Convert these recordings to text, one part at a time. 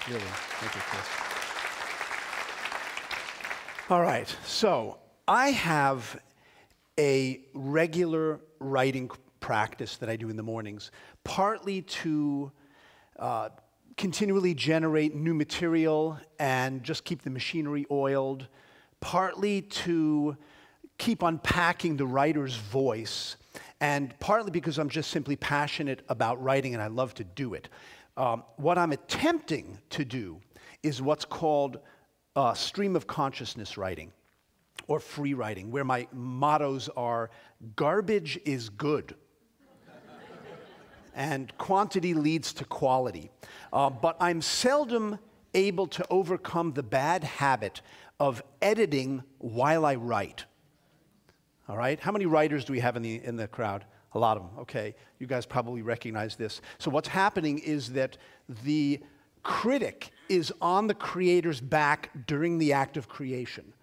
Really. Thank you, Chris. All right. So I have a regular writing practice that I do in the mornings, partly to continually generate new material and just keep the machinery oiled, partly to keep unpacking the writer's voice, and partly because I'm just simply passionate about writing and I love to do it. What I'm attempting to do is what's called stream of consciousness writing, or free writing, where my mottos are, garbage is good, and quantity leads to quality. But I'm seldom able to overcome the bad habit of editing while I write. All right? How many writers do we have in the crowd? A lot of them. Okay. You guys probably recognize this. So what's happening is that the critic is on the creator's back during the act of creation.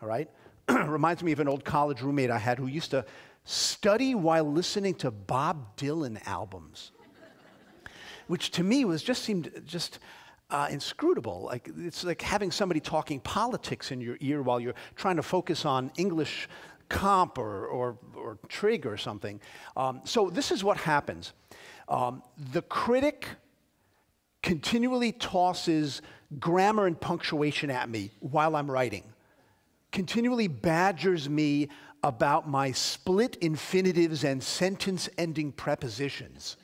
All right? Reminds me of an old college roommate I had who used to study while listening to Bob Dylan albums, which to me seemed inscrutable. Like, it's like having somebody talking politics in your ear while you're trying to focus on English comp or trig or something. So this is what happens. The critic continually tosses grammar and punctuation at me while I'm writing, continually badgers me about my split infinitives and sentence-ending prepositions,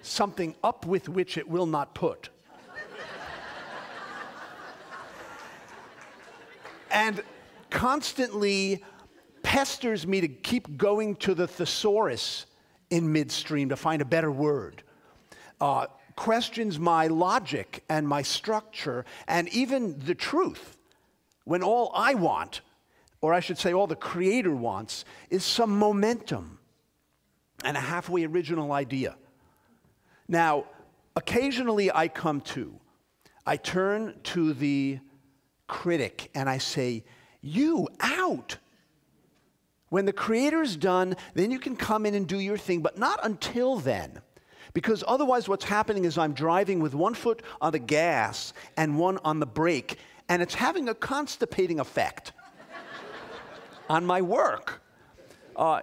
something up with which it will not put. And constantly pesters me to keep going to the thesaurus in midstream to find a better word. Questions my logic and my structure and even the truth, when all I want, or I should say all the creator wants, is some momentum and a halfway original idea. Now, occasionally I turn to the critic and I say, "You out." When the creator's done, then you can come in and do your thing, but not until then. Because otherwise what's happening is I'm driving with one foot on the gas and one on the brake, and it's having a constipating effect on my work.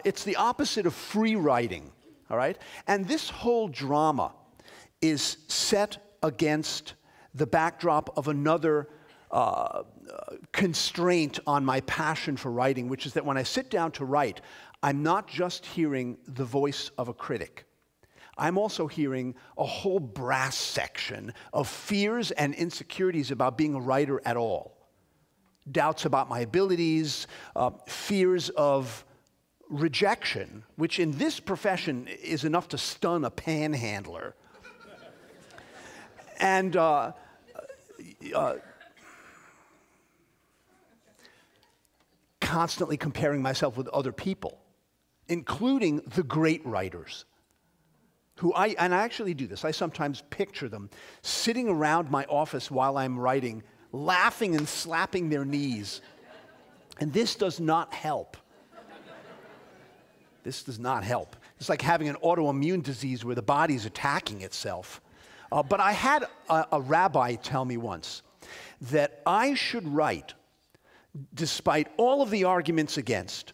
It's the opposite of free writing, all right? And this whole drama is set against the backdrop of another constraint on my passion for writing, which is that when I sit down to write, I'm not just hearing the voice of a critic. I'm also hearing a whole brass section of fears and insecurities about being a writer at all. Doubts about my abilities, fears of rejection, which in this profession is enough to stun a panhandler. And constantly comparing myself with other people, including the great writers. And I actually do this. I sometimes picture them sitting around my office while I'm writing, laughing and slapping their knees. And this does not help. This does not help. It's like having an autoimmune disease where the body's attacking itself. But I had a rabbi tell me once that I should write despite all of the arguments against,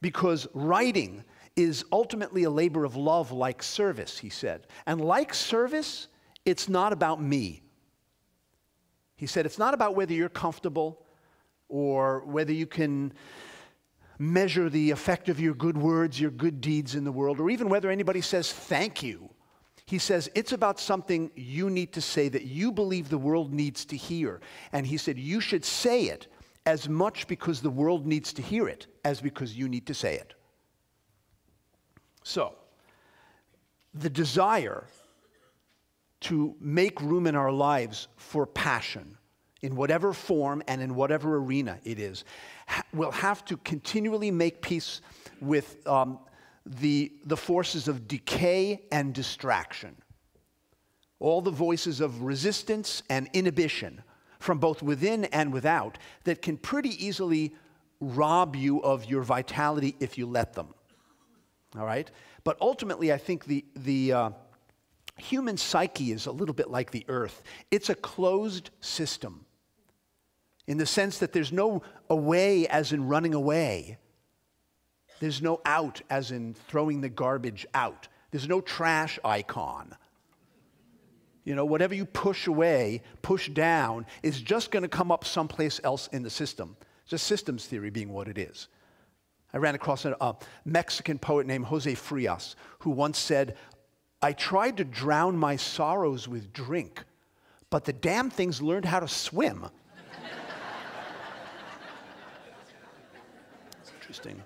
because writing is ultimately a labor of love like service, he said. And like service, it's not about me. He said, it's not about whether you're comfortable or whether you can measure the effect of your good words, your good deeds in the world, or even whether anybody says thank you. He says, it's about something you need to say that you believe the world needs to hear. And he said, you should say it as much because the world needs to hear it as because you need to say it. So, the desire to make room in our lives for passion, in whatever form and in whatever arena it is, will have to continually make peace with the forces of decay and distraction. All the voices of resistance and inhibition from both within and without that can pretty easily rob you of your vitality if you let them. All right? But ultimately, I think the human psyche is a little bit like the earth. It's a closed system in the sense that there's no away as in running away. There's no out as in throwing the garbage out. There's no trash icon. You know, whatever you push away, push down, is just going to come up someplace else in the system. Just systems theory being what it is. I ran across a Mexican poet named Jose Frias who once said, "I tried to drown my sorrows with drink, but the damn things learned how to swim." It's interesting.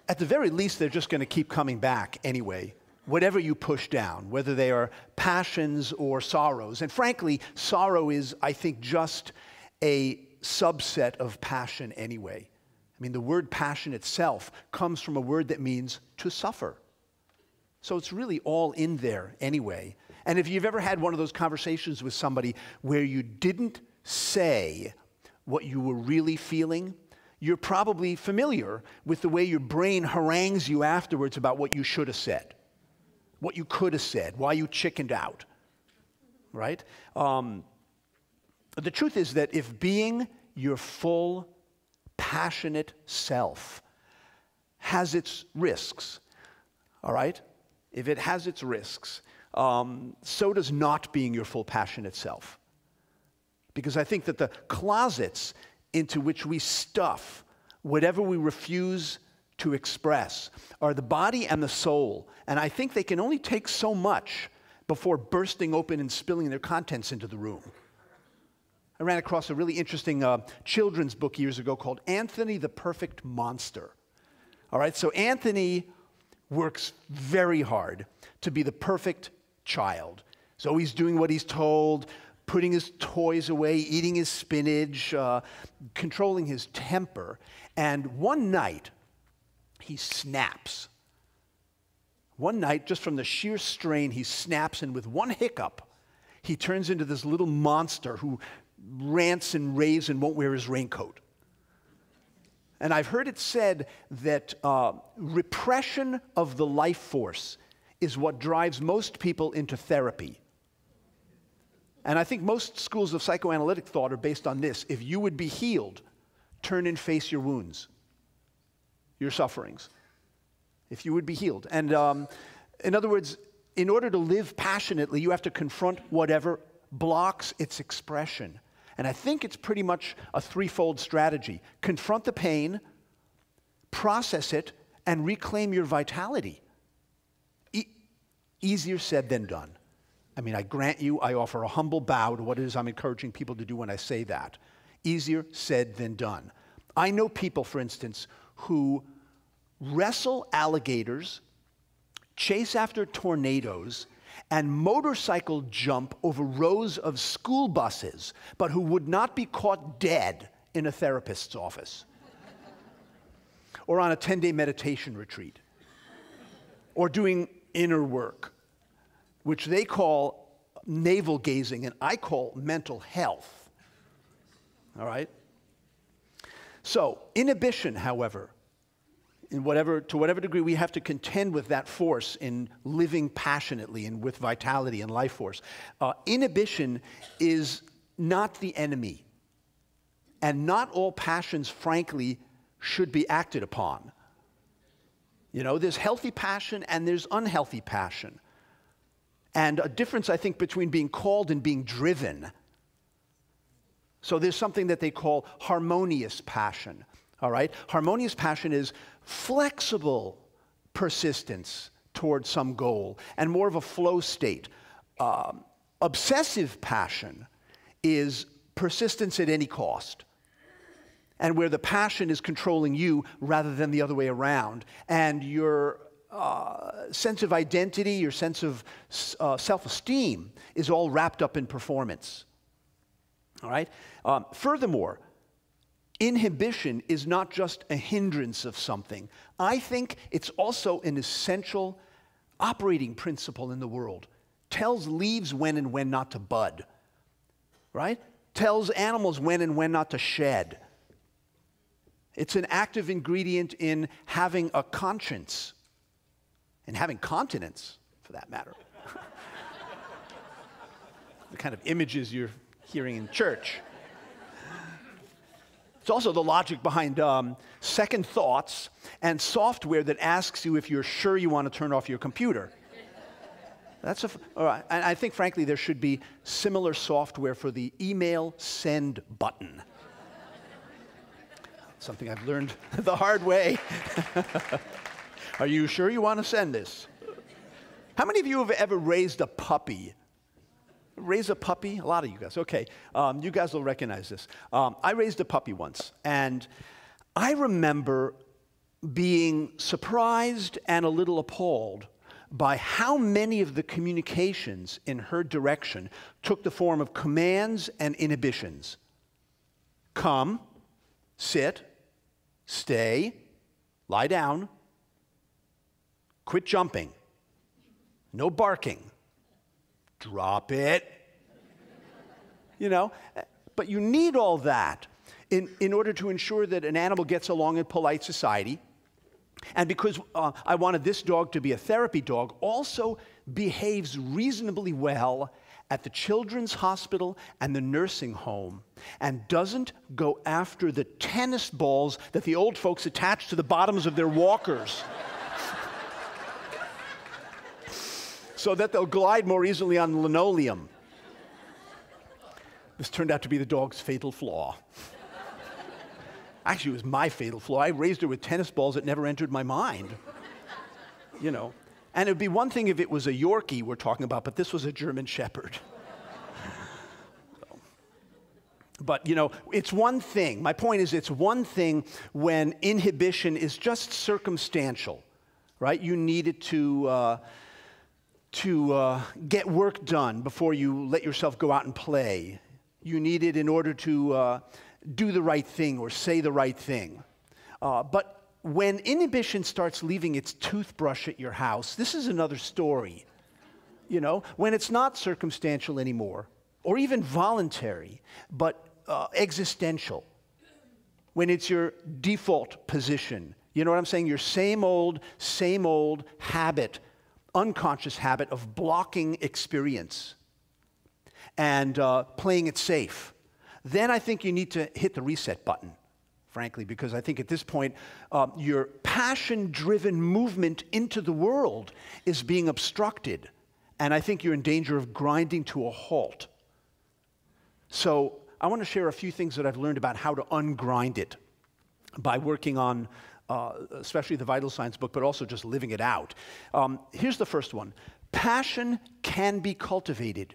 At the very least, they're just going to keep coming back anyway, whatever you push down, whether they are passions or sorrows. And frankly, sorrow is, I think, just a subset of passion anyway. I mean, the word passion itself comes from a word that means to suffer. So it's really all in there anyway. And if you've ever had one of those conversations with somebody where you didn't say what you were really feeling, you're probably familiar with the way your brain harangues you afterwards about what you should have said, what you could have said, why you chickened out, right? The truth is that if being your full, passionate self has its risks, all right? If it has its risks, so does not being your full, passionate self. Because I think that the closets into which we stuff whatever we refuse to express are the body and the soul. And I think they can only take so much before bursting open and spilling their contents into the room. I ran across a really interesting children's book years ago called Anthony the Perfect Monster. All right, so Anthony works very hard to be the perfect child. So he's doing what he's told, putting his toys away, eating his spinach, controlling his temper. And one night, he snaps. One night, just from the sheer strain, he snaps, and with one hiccup, he turns into this little monster who rants and raves and won't wear his raincoat. And I've heard it said that repression of the life force is what drives most people into therapy. And I think most schools of psychoanalytic thought are based on this. If you would be healed, turn and face your wounds, your sufferings. If you would be healed. And in other words, in order to live passionately, you have to confront whatever blocks its expression. And I think it's pretty much a threefold strategy. Confront the pain, process it, and reclaim your vitality. Easier said than done. I mean, I grant you, I offer a humble bow to what it is I'm encouraging people to do when I say that. Easier said than done. I know people, for instance, who wrestle alligators, chase after tornadoes, and motorcycle jump over rows of school buses, but who would not be caught dead in a therapist's office or on a 10-day meditation retreat or doing inner work, which they call navel gazing and I call mental health. All right? So, inhibition, however, to whatever degree we have to contend with that force in living passionately and with vitality and life force. Inhibition is not the enemy. And not all passions, frankly, should be acted upon. You know, there's healthy passion and there's unhealthy passion. And a difference, I think, between being called and being driven. So there's something that they call harmonious passion. All right? Harmonious passion is flexible persistence towards some goal and more of a flow state. Obsessive passion is persistence at any cost, and where the passion is controlling you rather than the other way around. And your sense of identity, your sense of self-esteem is all wrapped up in performance. All right? Furthermore, inhibition is not just a hindrance of something. I think it's also an essential operating principle in the world. Tells leaves when and when not to bud, right? Tells animals when and when not to shed. It's an active ingredient in having a conscience and having continence, for that matter. The kind of images you're hearing in church. It's also the logic behind second thoughts and software that asks you if you're sure you want to turn off your computer. All right. And I think, frankly, there should be similar software for the email send button. Something I've learned the hard way. Are you sure you want to send this? How many of you have ever raised a puppy? Raise a puppy? A lot of you guys. Okay. You guys will recognize this. I raised a puppy once, and I remember being surprised and a little appalled by how many of the communications in her direction took the form of commands and inhibitions. Come, sit, stay, lie down, quit jumping, no barking, drop it. You know, but you need all that in order to ensure that an animal gets along in polite society. And because I wanted this dog to be a therapy dog, also behaves reasonably well at the children's hospital and the nursing home, and doesn't go after the tennis balls that the old folks attach to the bottoms of their walkers so that they'll glide more easily on linoleum. This turned out to be the dog's fatal flaw. Actually, it was my fatal flaw. I raised her with tennis balls that never entered my mind. You know. And it would be one thing if it was a Yorkie we're talking about, but this was a German Shepherd. But, you know, it's one thing. My point is, it's one thing when inhibition is just circumstantial, right? You need it to get work done before you let yourself go out and play. You need it in order to do the right thing or say the right thing. But when inhibition starts leaving its toothbrush at your house, this is another story. You know, when it's not circumstantial anymore, or even voluntary, but existential. When it's your default position. You know what I'm saying? Your same old habit, unconscious habit of blocking experience and playing it safe. Then I think you need to hit the reset button, frankly, because I think at this point, your passion-driven movement into the world is being obstructed, and I think you're in danger of grinding to a halt. So I want to share a few things that I've learned about how to ungrind it by working on especially the Vital Signs book, but also just living it out. Here's the first one. Passion can be cultivated,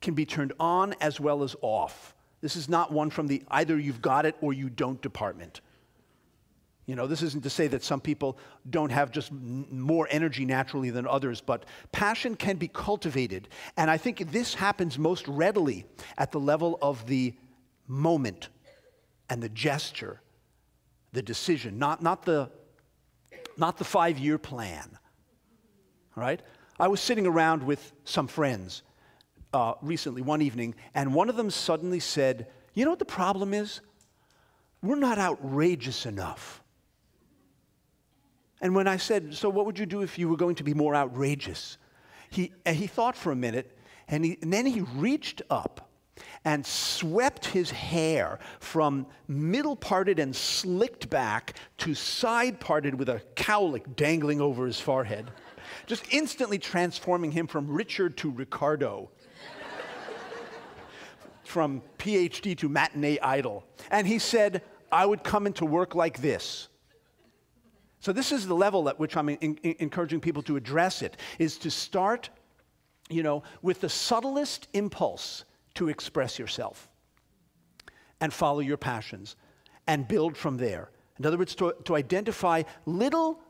can be turned on as well as off. This is not one from the either you've got it or you don't department. You know, this isn't to say that some people don't have just more energy naturally than others, but passion can be cultivated. And I think this happens most readily at the level of the moment and the gesture, the decision, not the 5-year plan. All right? I was sitting around with some friends recently, one evening, and one of them suddenly said, "You know what the problem is? We're not outrageous enough." And when I said, "So what would you do if you were going to be more outrageous?" He thought for a minute, and then he reached up and swept his hair from middle-parted and slicked back to side-parted with a cowlick dangling over his forehead, just instantly transforming him from Richard to Ricardo, from PhD to matinee idol. And he said, "I would come into work like this." So this is the level at which I'm encouraging people to address it, is to start, you know, with the subtlest impulse to express yourself and follow your passions and build from there. In other words, to identify little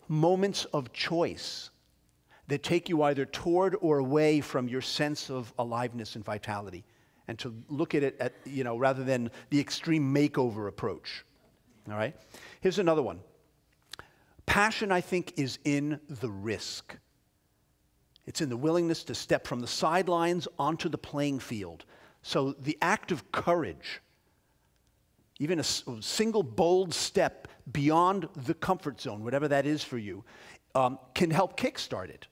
moments of choice that take you either toward or away from your sense of aliveness and vitality, and to look at it you know, rather than the extreme makeover approach. All right? Here's another one. Passion, I think, is in the risk. It's in the willingness to step from the sidelines onto the playing field. So the act of courage, even a single bold step beyond the comfort zone, whatever that is for you, can help kickstart it,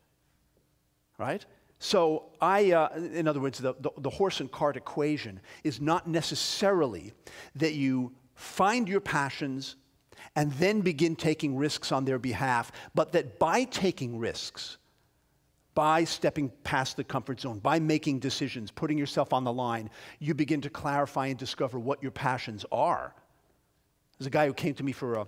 right? So in other words, the horse and cart equation is not necessarily that you find your passions and then begin taking risks on their behalf, but that by taking risks, by stepping past the comfort zone, by making decisions, putting yourself on the line, you begin to clarify and discover what your passions are. There's a guy who came to me for a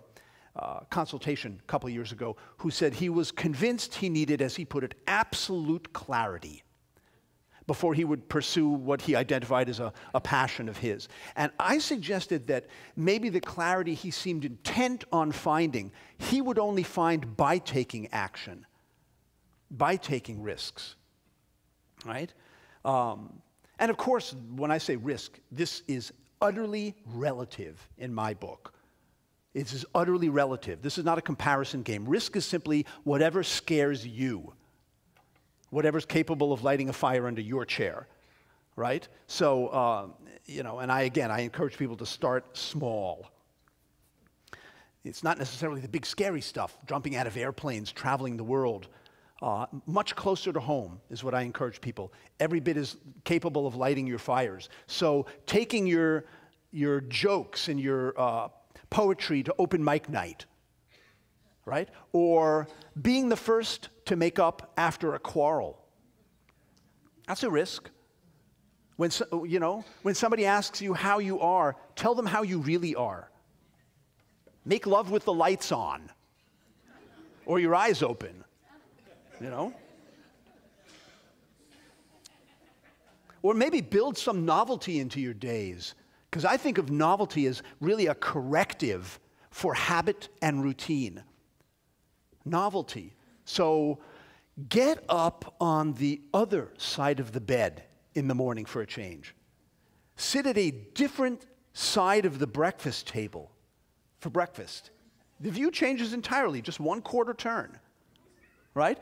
consultation a couple years ago who said he was convinced he needed, as he put it, absolute clarity before he would pursue what he identified as a passion of his. And I suggested that maybe the clarity he seemed intent on finding, he would only find by taking action, by taking risks, right? And of course, when I say risk, this is utterly relative in my book. It is utterly relative. This is not a comparison game. Risk is simply whatever scares you, whatever's capable of lighting a fire under your chair, right? So, and I encourage people to start small. It's not necessarily the big scary stuff, jumping out of airplanes, traveling the world. Much closer to home is what I encourage people. Every bit as capable of lighting your fires. So taking your jokes and your poetry to open mic night, right? Or being the first to make up after a quarrel. That's a risk. When somebody asks you how you are, tell them how you really are. Make love with the lights on or your eyes open, Or maybe build some novelty into your days. Because I think of novelty as really a corrective for habit and routine. Novelty. So get up on the other side of the bed in the morning for a change. Sit at a different side of the breakfast table for breakfast. The view changes entirely, just 1/4 turn, right?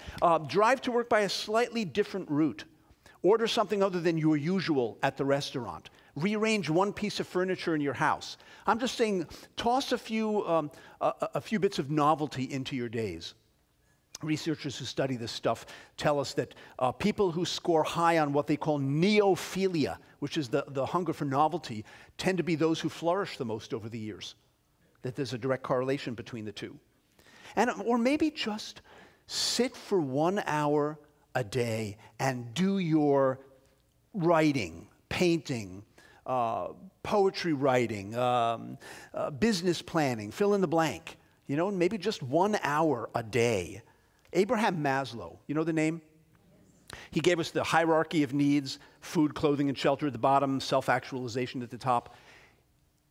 Drive to work by a slightly different route. Order something other than your usual at the restaurant. Rearrange one piece of furniture in your house. I'm just saying, toss a few bits of novelty into your days. Researchers who study this stuff tell us that people who score high on what they call neophilia, which is the hunger for novelty, tend to be those who flourish the most over the years. That there's a direct correlation between the two. Or maybe just sit for 1 hour a day and do your writing, painting, poetry writing, business planning, fill in the blank, maybe just 1 hour a day. Abraham Maslow, you know the name? He gave us the hierarchy of needs, food, clothing, and shelter at the bottom, self-actualization at the top.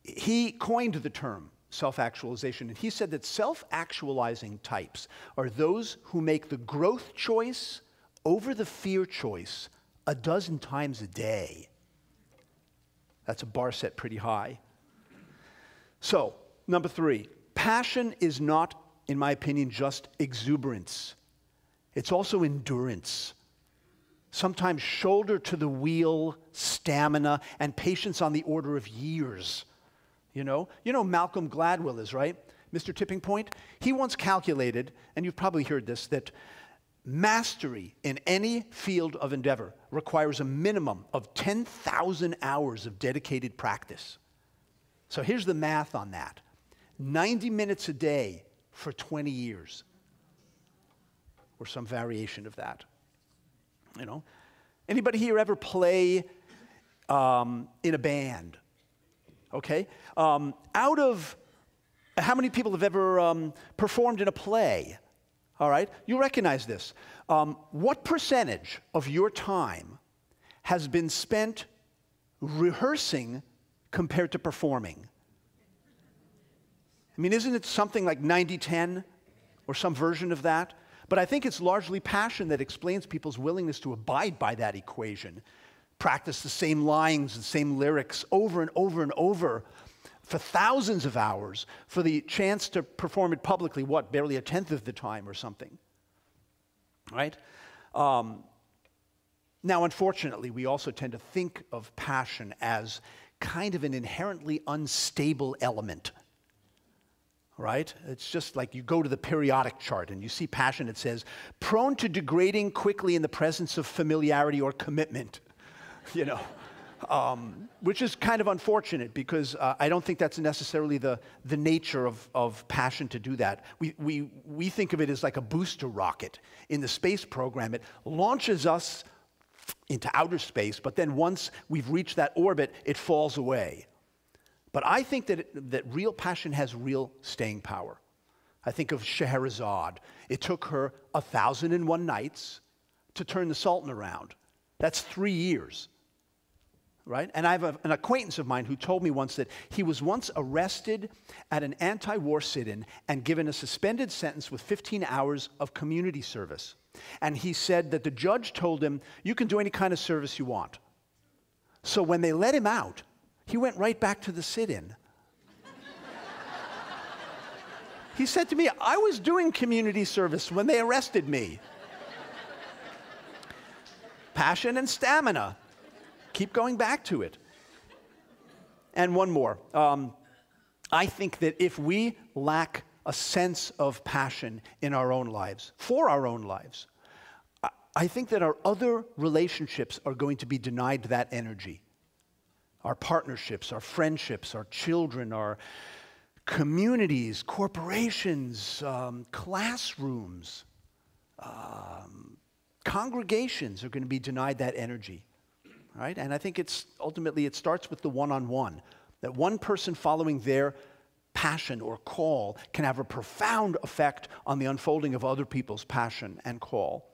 He coined the term self-actualization, and he said that self-actualizing types are those who make the growth choice over the fear choice 12 times a day. That's a bar set pretty high. So, number 3, passion is not, in my opinion, just exuberance. It's also endurance. Sometimes shoulder to the wheel, stamina, and patience on the order of years. You know Malcolm Gladwell is, right? Mr. Tipping Point? He once calculated, and you've probably heard this, that mastery in any field of endeavor requires a minimum of 10,000 hours of dedicated practice. So here's the math on that. 90 minutes a day for 20 years. Or some variation of that. Anybody here ever play in a band? Okay? Out of how many people have ever performed in a play? All right, you recognize this. What percentage of your time has been spent rehearsing compared to performing? I mean, isn't it something like 90-10 or some version of that? But I think it's largely passion that explains people's willingness to abide by that equation. Practice the same lines and same lyrics over and over and over for thousands of hours for the chance to perform it publicly, barely 1/10 of the time or something, right? Now, unfortunately, we also tend to think of passion as kind of an inherently unstable element. Right? It's just like you go to the periodic chart and you see passion, it says, prone to degrading quickly in the presence of familiarity or commitment, you know, which is kind of unfortunate because I don't think that's necessarily the nature of passion to do that. We think of it as like a booster rocket in the space program. It launches us into outer space, but then once we've reached that orbit, it falls away. But I think that real passion has real staying power. I think of Scheherazade. It took her 1,001 nights to turn the Sultan around. That's 3 years, right? And I have an acquaintance of mine who told me once that he was once arrested at an anti-war sit-in and given a suspended sentence with 15 hours of community service. And he said that the judge told him, you can do any kind of service you want. So when they let him out, he went right back to the sit-in. He said to me, I was doing community service when they arrested me. Passion and stamina. Keep going back to it. And one more. I think that if we lack a sense of passion in our own lives, for our own lives, I think that our other relationships are going to be denied that energy. Our partnerships, our friendships, our children, our communities, corporations, classrooms, congregations are going to be denied that energy, right? And I think ultimately it starts with the one-on-one, that one person following their passion or call can have a profound effect on the unfolding of other people's passion and call.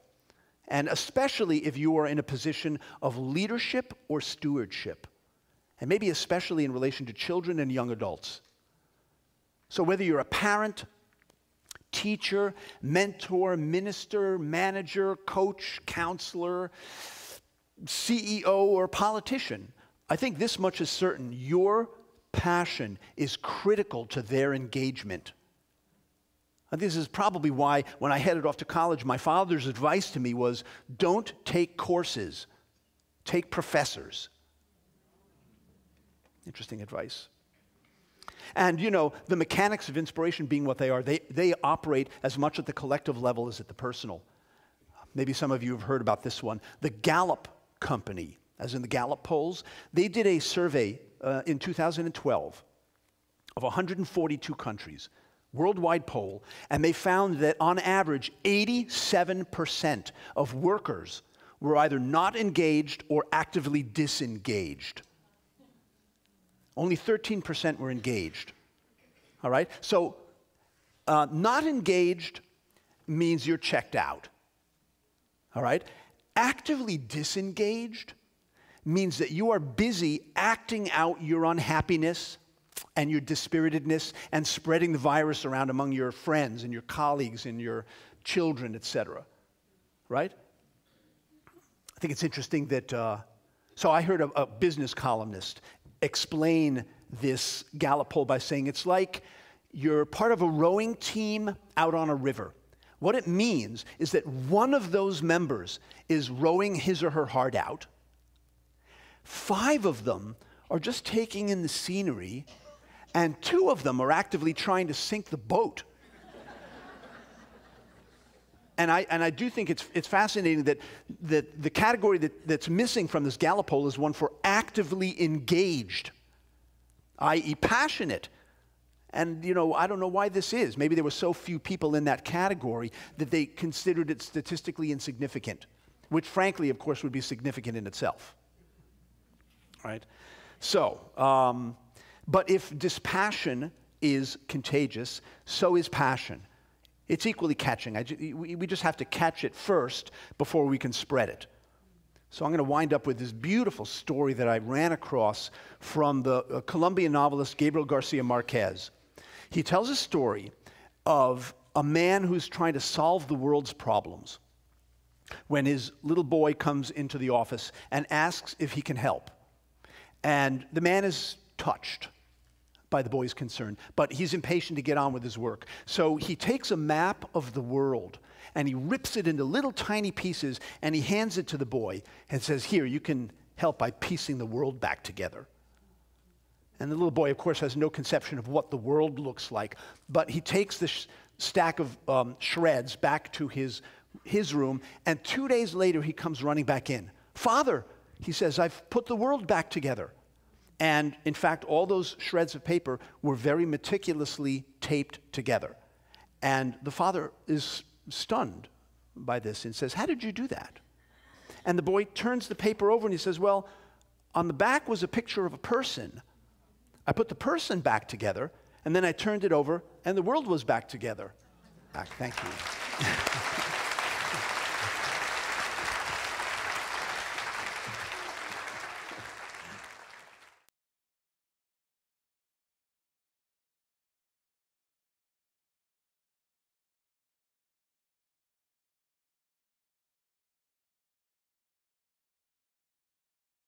And especially if you are in a position of leadership or stewardship. And maybe especially in relation to children and young adults. So whether you're a parent, teacher, mentor, minister, manager, coach, counselor, CEO, or politician, I think this much is certain. Your passion is critical to their engagement. And this is probably why when I headed off to college, my father's advice to me was, don't take courses, take professors. Interesting advice. And you know, the mechanics of inspiration being what they are, they operate as much at the collective level as at the personal. Maybe some of you have heard about this one. The Gallup Company, as in the Gallup polls, they did a survey in 2012 of 142 countries, worldwide poll, and they found that on average, 87% of workers were either not engaged or actively disengaged. Only 13% were engaged, all right? So not engaged means you're checked out, all right? Actively disengaged means that you are busy acting out your unhappiness and your dispiritedness and spreading the virus around among your friends and your colleagues and your children, etc., right? I think it's interesting that, so I heard a business columnist explain this Gallup poll by saying it's like you're part of a rowing team out on a river. What it means is that one of those members is rowing his or her heart out. 5 of them are just taking in the scenery, and 2 of them are actively trying to sink the boat. And I do think it's fascinating that the category that's missing from this Gallup poll is one for actively engaged, i.e. passionate. And, you know, I don't know why this is. Maybe there were so few people in that category that they considered it statistically insignificant, which frankly, of course, would be significant in itself. Right? So, but if dispassion is contagious, so is passion. It's equally catching. We just have to catch it first before we can spread it. So I'm going to wind up with this beautiful story that I ran across from the Colombian novelist Gabriel Garcia Marquez. He tells a story of a man who's trying to solve the world's problems when his little boy comes into the office and asks if he can help. And the man is touched by the boy's concern, but he's impatient to get on with his work. So he takes a map of the world and he rips it into little tiny pieces and he hands it to the boy and says, here, you can help by piecing the world back together. And the little boy, of course, has no conception of what the world looks like. But he takes this stack of shreds back to his room, and 2 days later, he comes running back in. Father, he says, I've put the world back together. And in fact, all those shreds of paper were very meticulously taped together. And the father is stunned by this and says, how did you do that? And the boy turns the paper over and he says, well, on the back was a picture of a person. I put the person back together, and then I turned it over, and the world was back together. Thank you.